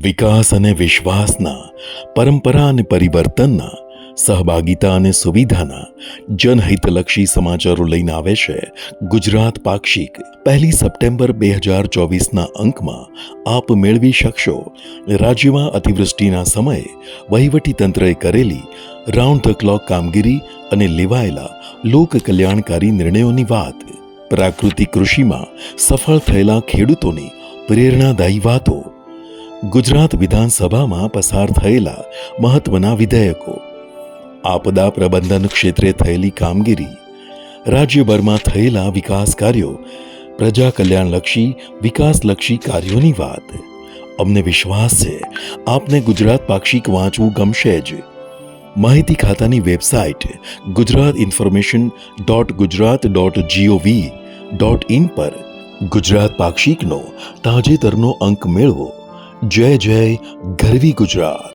વિકાસ અને વિશ્વાસના, પરંપરા અને પરિવર્તનના, સહભાગિતા અને સુવિધાના જનહિતલક્ષી સમાચારો લઈને આવે છે ગુજરાત પાક્ષિક. 1 સપ્ટેમ્બર 2024ના અંકમાં આપ મેળવી શકશો રાજ્યમાં અતિવૃષ્ટિના સમયે વહીવટીતંત્રએ કરેલી રાઉન્ડ ધ ક્લોક કામગીરી અને લેવાયેલા લોક કલ્યાણકારી નિર્ણયોની વાત. પ્રાકૃતિક કૃષિમાં સફળ થયેલા ખેડૂતોની પ્રેરણાદાયી વાતો. ગુજરાત વિધાનસભામાં પસાર થયેલા મહત્વના વિધેયકો. આપદા પ્રબંધન ક્ષેત્રે થયેલી કામગીરી. રાજ્યભરમાં થયેલા વિકાસ કાર્યો, પ્રજા કલ્યાણલક્ષી વિકાસલક્ષી કાર્યોની વાત. અમને વિશ્વાસ છે આપને ગુજરાત પાક્ષિક વાંચવું ગમશે જ. માહિતી ખાતાની વેબસાઇટ gujatinformation.gujarat.gov.in પર ગુજરાત પાક્ષિકનો તાજેતરનો અંક મેળવો. જય જય ગરવી ગુજરાત.